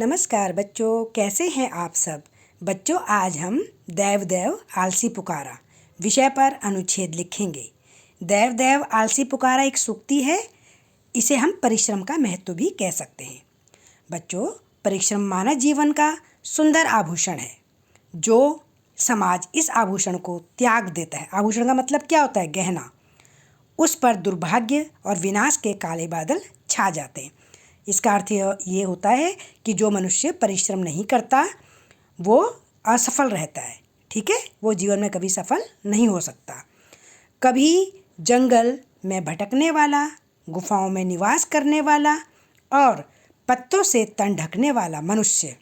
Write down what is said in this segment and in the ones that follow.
नमस्कार बच्चों, कैसे हैं आप सब। बच्चों, आज हम देव देव आलसी पुकारा विषय पर अनुच्छेद लिखेंगे। देव देव आलसी पुकारा एक सूक्ति है। इसे हम परिश्रम का महत्व भी कह सकते हैं। बच्चों, परिश्रम मानव जीवन का सुंदर आभूषण है। जो समाज इस आभूषण को त्याग देता है, आभूषण का मतलब क्या होता है? गहना। उस पर दुर्भाग्य और विनाश के काले बादल छा जाते हैं। इसका अर्थ ये होता है कि जो मनुष्य परिश्रम नहीं करता वो असफल रहता है। ठीक है, वो जीवन में कभी सफल नहीं हो सकता। कभी जंगल में भटकने वाला, गुफाओं में निवास करने वाला और पत्तों से तन ढकने वाला मनुष्य,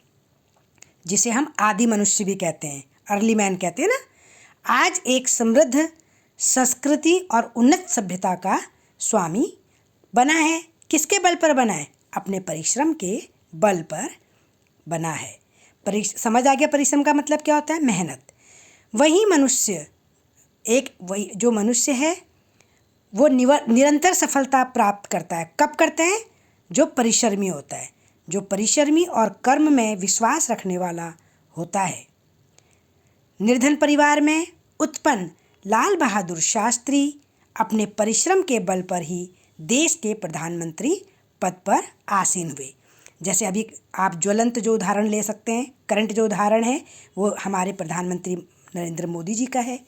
जिसे हम आदि मनुष्य भी कहते हैं, अर्ली मैन कहते हैं ना, आज एक समृद्ध संस्कृति और उन्नत सभ्यता का स्वामी बना है। किसके बल पर बना है? अपने परिश्रम के बल पर बना है। समझ आ गया परिश्रम का मतलब क्या होता है? मेहनत। वही जो मनुष्य है वो निरंतर सफलता प्राप्त करता है। कब करता है? जो परिश्रमी होता है, जो परिश्रमी और कर्म में विश्वास रखने वाला होता है। निर्धन परिवार में उत्पन्न लाल बहादुर शास्त्री अपने परिश्रम के बल पर ही देश के प्रधानमंत्री पद पर आसीन हुए। जैसे अभी आप ज्वलंत जो उदाहरण ले सकते हैं, करंट जो उदाहरण है वो हमारे प्रधानमंत्री नरेंद्र मोदी जी का है,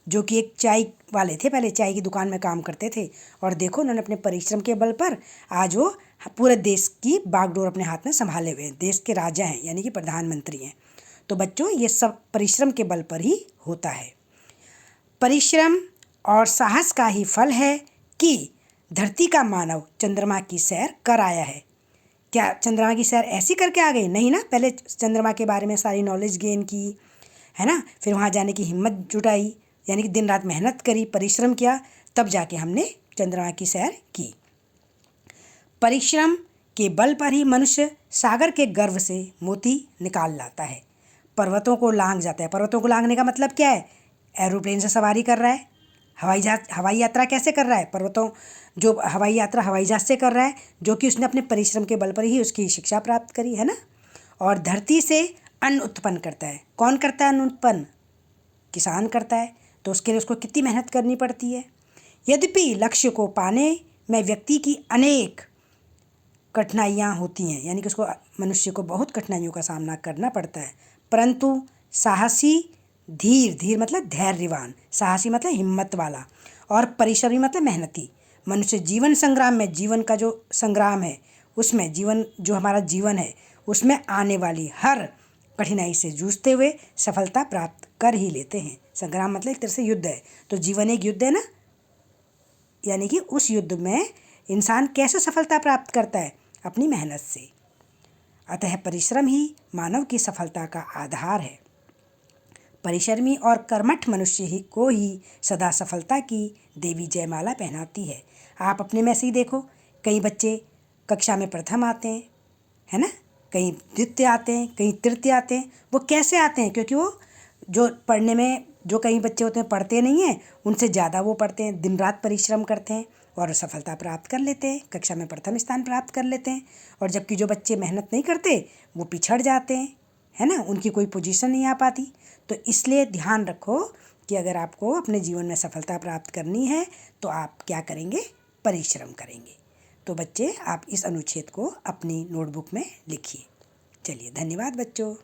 जो कि एक चाय वाले थे। पहले चाय की दुकान में काम करते थे और देखो उन्होंने अपने परिश्रम के बल पर आज वो पूरे देश की बागडोर अपने हाथ में संभाले हुए हैं। देश के राजा हैं, यानी कि प्रधानमंत्री हैं। तो बच्चों, ये सब परिश्रम के बल पर ही होता है। परिश्रम और साहस का ही फल है कि धरती का मानव चंद्रमा की सैर कर आया है। क्या चंद्रमा की सैर ऐसी करके आ गए? नहीं ना, पहले चंद्रमा के बारे में सारी नॉलेज गेन की, है ना, फिर वहाँ जाने की हिम्मत जुटाई, यानी कि दिन रात मेहनत करी, परिश्रम किया, तब जाके हमने चंद्रमा की सैर की। परिश्रम के बल पर ही मनुष्य सागर के गर्भ से मोती निकाल लाता है, पर्वतों को लांघ जाता है। पर्वतों को लांघने का मतलब क्या है? एरोप्लेन से सवारी कर रहा है, हवाई यात्रा कैसे कर रहा है? जो हवाई यात्रा हवाई जहाज से कर रहा है, जो कि उसने अपने परिश्रम के बल पर ही उसकी शिक्षा प्राप्त करी, है ना। और धरती से अन्न उत्पन्न करता है। कौन करता है अन्न उत्पन्न? किसान करता है। तो उसके लिए उसको कितनी मेहनत करनी पड़ती है। यद्यपि लक्ष्य को पाने में व्यक्ति की अनेक कठिनाइयाँ होती हैं, यानी कि उसको मनुष्य को बहुत कठिनाइयों का सामना करना पड़ता है, परंतु साहसी, धीर मतलब धैर्यवान, साहसी मतलब हिम्मत वाला, और परिश्रमी मतलब मेहनती मनुष्य जीवन संग्राम में, जीवन का जो संग्राम है उसमें, जीवन जो हमारा जीवन है उसमें आने वाली हर कठिनाई से जूझते हुए सफलता प्राप्त कर ही लेते हैं। संग्राम मतलब एक तरह से युद्ध है, तो जीवन एक युद्ध है ना, यानी कि उस युद्ध में इंसान कैसे सफलता प्राप्त करता है? अपनी मेहनत से। अतः परिश्रम ही मानव की सफलता का आधार है। परिश्रमी और कर्मठ मनुष्य को ही सदा सफलता की देवी जयमाला पहनाती है। आप अपने में से ही देखो, कई बच्चे कक्षा में प्रथम आते हैं, है ना, कहीं द्वितीय आते हैं, कहीं तृतीय आते हैं। वो कैसे आते हैं? क्योंकि वो जो पढ़ने में, जो कई बच्चे होते हैं पढ़ते नहीं हैं, उनसे ज़्यादा वो पढ़ते हैं, दिन रात परिश्रम करते हैं और सफलता प्राप्त कर लेते हैं, कक्षा में प्रथम स्थान प्राप्त कर लेते हैं। और जबकि जो बच्चे मेहनत नहीं करते वो पिछड़ जाते हैं, है ना, उनकी कोई पोजीशन नहीं आ पाती। तो इसलिए ध्यान रखो कि अगर आपको अपने जीवन में सफलता प्राप्त करनी है तो आप क्या करेंगे? परिश्रम करेंगे। तो बच्चे, आप इस अनुच्छेद को अपनी नोटबुक में लिखिए। चलिए, धन्यवाद बच्चों।